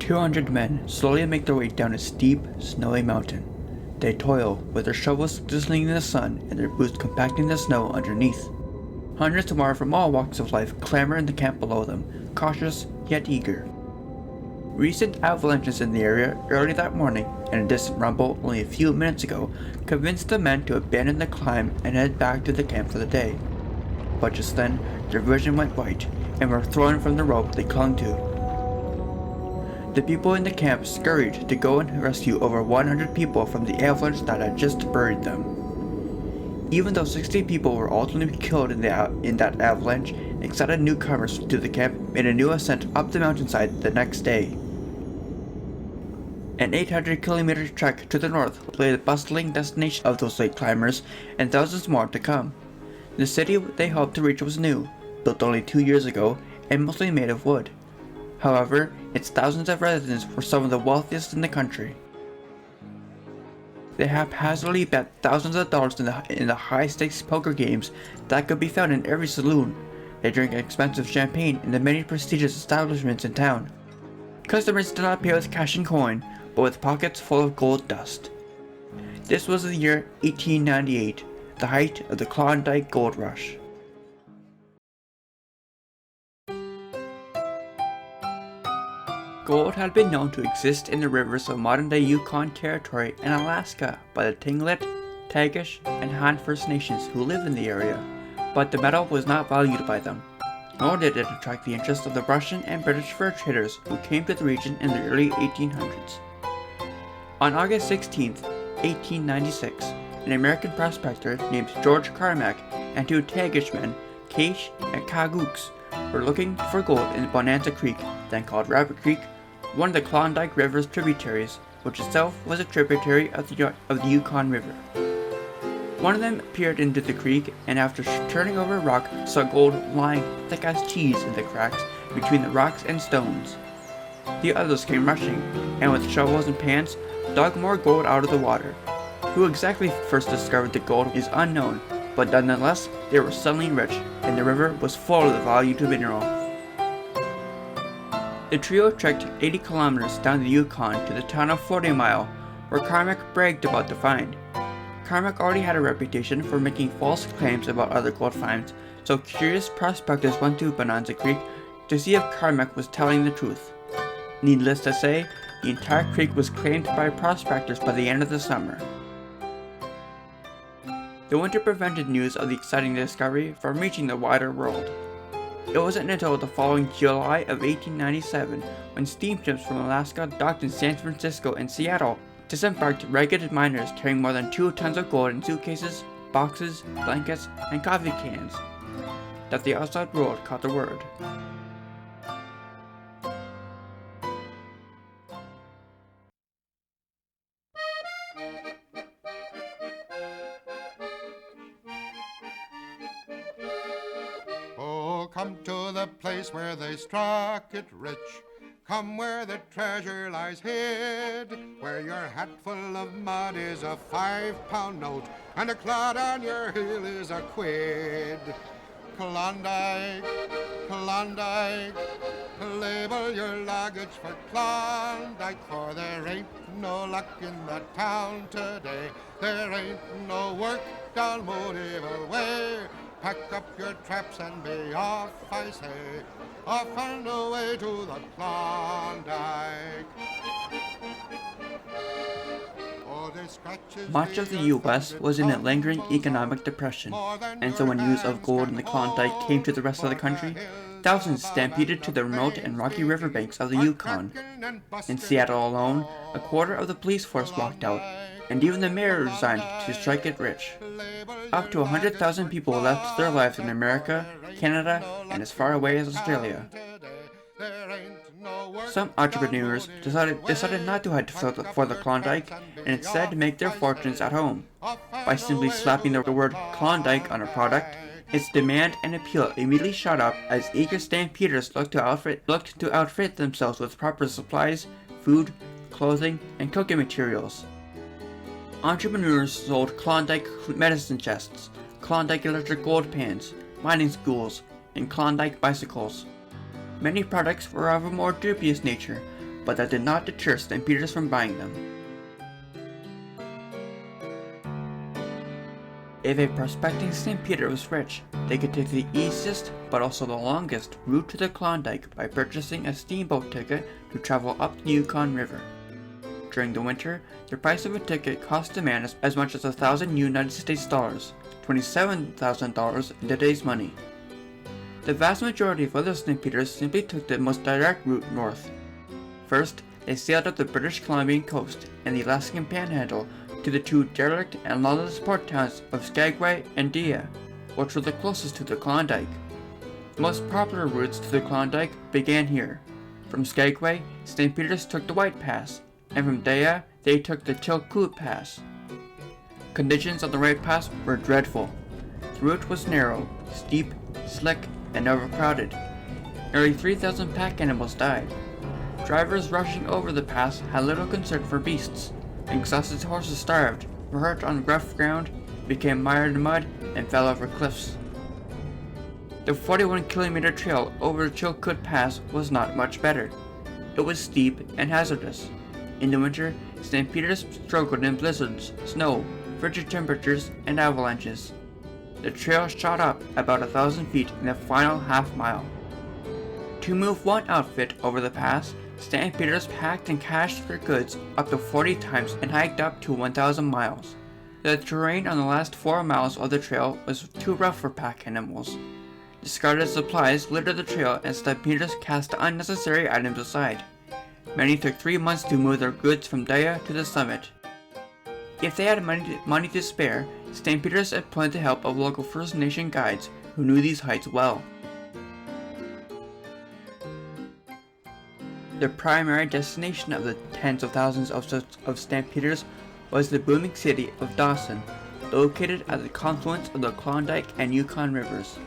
200 men slowly make their way down a steep, snowy mountain. They toil, with their shovels glistening in the sun and their boots compacting the snow underneath. Hundreds more from all walks of life clamor in the camp below them, cautious yet eager. Recent avalanches in the area early that morning and a distant rumble only a few minutes ago convinced the men to abandon the climb and head back to the camp for the day. But just then, their vision went white and were thrown from the rope they clung to. The people in the camp scurried to go and rescue over 100 people from the avalanche that had just buried them. Even though 60 people were ultimately killed in that avalanche, excited newcomers to the camp made a new ascent up the mountainside the next day. An 800-kilometer trek to the north lay the bustling destination of those late climbers, and thousands more to come. The city they hoped to reach was new, built only 2 years ago, and mostly made of wood. However, its thousands of residents were some of the wealthiest in the country. They haphazardly bet thousands of dollars in the high-stakes poker games that could be found in every saloon. They drank expensive champagne in the many prestigious establishments in town. Customers did not pay with cash and coin, but with pockets full of gold dust. This was the year 1898, the height of the Klondike Gold Rush. Gold had been known to exist in the rivers of modern-day Yukon Territory and Alaska by the Tlingit, Tagish, and Han First Nations who live in the area, but the metal was not valued by them, nor did it attract the interest of the Russian and British fur traders who came to the region in the early 1800s. On August 16, 1896, an American prospector named George Carmack and two Tagish men, Cache and Kagooks, were looking for gold in Bonanza Creek, then called Rabbit Creek, one of the Klondike River's tributaries, which itself was a tributary of the Yukon River. One of them peered into the creek and after turning over a rock saw gold lying thick as cheese in the cracks between the rocks and stones. The others came rushing, and with shovels and pans, dug more gold out of the water. Who exactly first discovered the gold is unknown, but nonetheless, they were suddenly rich, and the river was full of the valuable mineral. The trio trekked 80 kilometers down the Yukon to the town of 40 Mile, where Carmack bragged about the find. Carmack already had a reputation for making false claims about other gold finds, so curious prospectors went to Bonanza Creek to see if Carmack was telling the truth. Needless to say, the entire creek was claimed by prospectors by the end of the summer. The winter prevented news of the exciting discovery from reaching the wider world. It wasn't until the following July of 1897 when steamships from Alaska docked in San Francisco and Seattle, disembarked ragged miners carrying more than 2 tons of gold in suitcases, boxes, blankets, and coffee cans, that the outside world caught the word. Come to the place where they struck it rich. Come where the treasure lies hid, where your hat full of mud is a 5-pound note, and a clod on your heel is a quid. Klondike, Klondike, label your luggage for Klondike, for there ain't no luck in the town today. There ain't no work down Mooneyville way. Pack up your traps and be off, I say, off and away to the Klondike. Much of the U.S. was in a lingering economic depression, and so when news of gold in the Klondike came to the rest of the country, thousands stampeded to the remote and rocky riverbanks of the Yukon. In Seattle alone, a quarter of the police force walked out, and even the mayor resigned to strike it rich. Up to 100,000 people left their lives in America, Canada, and as far away as Australia. Some entrepreneurs decided not to head for the Klondike and instead make their fortunes at home. By simply slapping the word Klondike on a product, its demand and appeal immediately shot up as eager stampeders looked to outfit themselves with proper supplies, food, clothing, and cooking materials. Entrepreneurs sold Klondike medicine chests, Klondike electric gold pans, mining schools, and Klondike bicycles. Many products were of a more dubious nature, but that did not deter stampeders from buying them. If a prospecting stampeder was rich, they could take the easiest, but also the longest, route to the Klondike by purchasing a steamboat ticket to travel up the Yukon River. During the winter, the price of a ticket cost a man as much as $1,000 United States dollars, $27,000 in today's money. The vast majority of other stampeders simply took the most direct route north. First, they sailed up the British Columbian coast and the Alaskan Panhandle to the two derelict and lawless port towns of Skagway and Dia, which were the closest to the Klondike. The most popular routes to the Klondike began here. From Skagway, stampeders took the White Pass, and from Dia, they took the Chilkoot Pass. Conditions on the White Pass were dreadful. The route was narrow, steep, slick, and overcrowded. Nearly 3,000 pack animals died. Drivers rushing over the pass had little concern for beasts. Exhausted horses starved, were hurt on rough ground, became mired in mud, and fell over cliffs. The 41-kilometer trail over the Chilkoot Pass was not much better. It was steep and hazardous. In the winter, stampeders struggled in blizzards, snow, frigid temperatures, and avalanches. The trail shot up about 1,000 feet in the final half mile. To move one outfit over the pass, stampeders packed and cached their goods up to 40 times and hiked up to 1,000 miles. The terrain on the last 4 miles of the trail was too rough for pack animals. Discarded supplies littered the trail and stampeders cast unnecessary items aside. Many took 3 months to move their goods from Dia to the summit. If they had money to spare, stampeders employed the help of local First Nation guides who knew these heights well. The primary destination of the tens of thousands of stampeders was the booming city of Dawson, located at the confluence of the Klondike and Yukon rivers.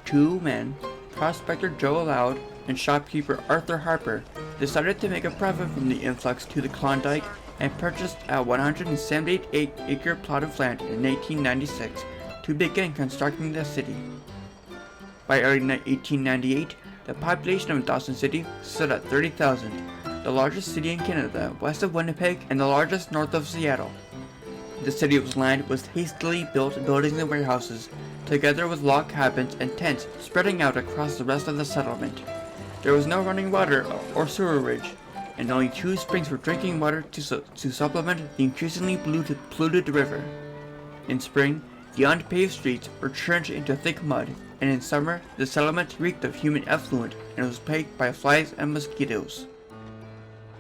Two men, prospector Joe Loud and shopkeeper Arthur Harper, decided to make a profit from the influx to the Klondike and purchased a 178-acre plot of land in 1896 to begin constructing the city. By early 1898, the population of Dawson City stood at 30,000, the largest city in Canada west of Winnipeg and the largest north of Seattle. The city was lined with hastily built buildings and warehouses, together with log cabins and tents spreading out across the rest of the settlement. There was no running water or sewerage, and only 2 springs for drinking water to supplement the increasingly polluted river. In spring, the unpaved streets were churned into thick mud, and in summer, the settlement reeked of human effluent and was plagued by flies and mosquitoes.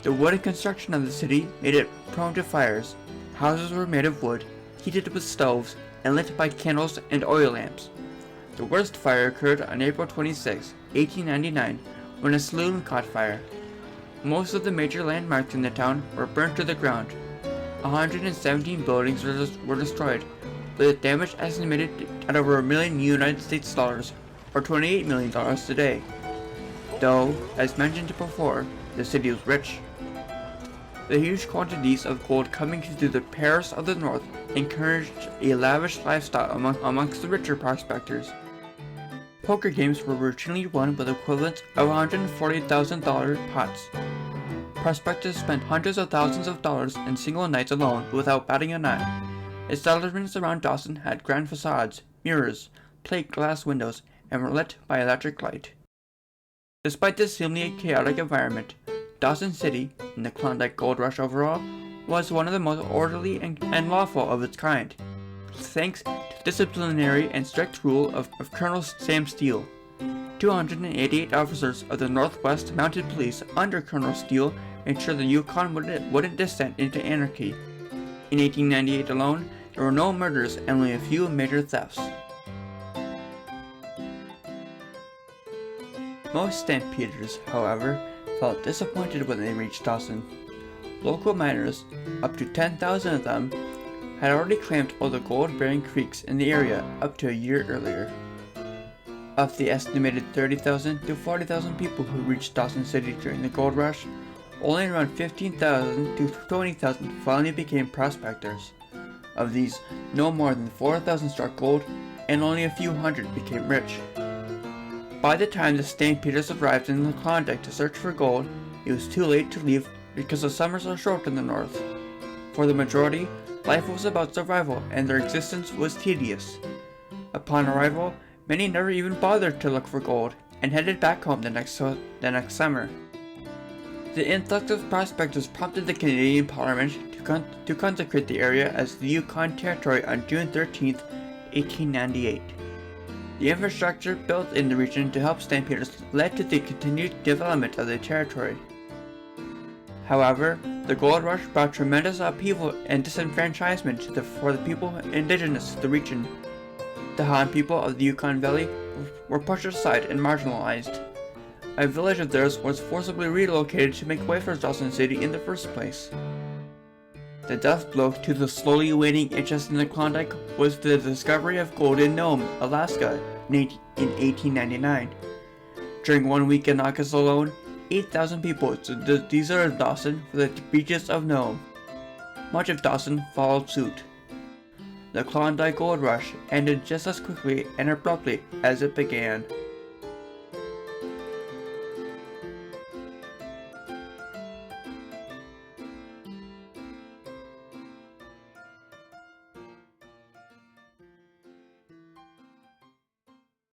The wooden construction of the city made it prone to fires. Houses were made of wood, heated with stoves, and lit by candles and oil lamps. The worst fire occurred on April 26, 1899, when a saloon caught fire. Most of the major landmarks in the town were burnt to the ground. 117 buildings were destroyed, with damage estimated at over $1 million United States dollars, or $28 million today. Though, as mentioned before, the city was rich. The huge quantities of gold coming through the Paris of the North encouraged a lavish lifestyle amongst the richer prospectors. Poker games were routinely won with equivalents of $140,000 pots. Prospectors spent hundreds of thousands of dollars in single nights alone without batting an eye. Establishments around Dawson had grand facades, mirrors, plate glass windows, and were lit by electric light. Despite this seemingly chaotic environment, Dawson City, in the Klondike Gold Rush overall, was one of the most orderly and lawful of its kind, thanks to disciplinary and strict rule of Colonel Sam Steele. 288 officers of the Northwest Mounted Police under Colonel Steele ensured the Yukon wouldn't descend into anarchy. In 1898 alone, there were no murders and only a few major thefts. Most stampeders, however, felt disappointed when they reached Dawson. Local miners, up to 10,000 of them, had already claimed all the gold-bearing creeks in the area up to a year earlier. Of the estimated 30,000 to 40,000 people who reached Dawson City during the gold rush, only around 15,000 to 20,000 finally became prospectors. Of these, no more than 4,000 struck gold, and only a few hundred became rich. By the time the stampeders arrived in the Klondike to search for gold, it was too late to leave because the summers are short in the north. For the majority, life was about survival and their existence was tedious. Upon arrival, many never even bothered to look for gold and headed back home the next summer. The influx of prospectors prompted the Canadian Parliament to consecrate the area as the Yukon Territory on June 13, 1898. The infrastructure built in the region to help stampeders led to the continued development of the territory. However, the gold rush brought tremendous upheaval and disenfranchisement for the people indigenous to the region. The Han people of the Yukon Valley were pushed aside and marginalized. A village of theirs was forcibly relocated to make way for Dawson City in the first place. The death blow to the slowly waning interest in the Klondike was the discovery of gold in Nome, Alaska, in 1899. During 1 week in August alone, 8,000 people deserted Dawson for the beaches of Nome. Much of Dawson followed suit. The Klondike Gold Rush ended just as quickly and abruptly as it began.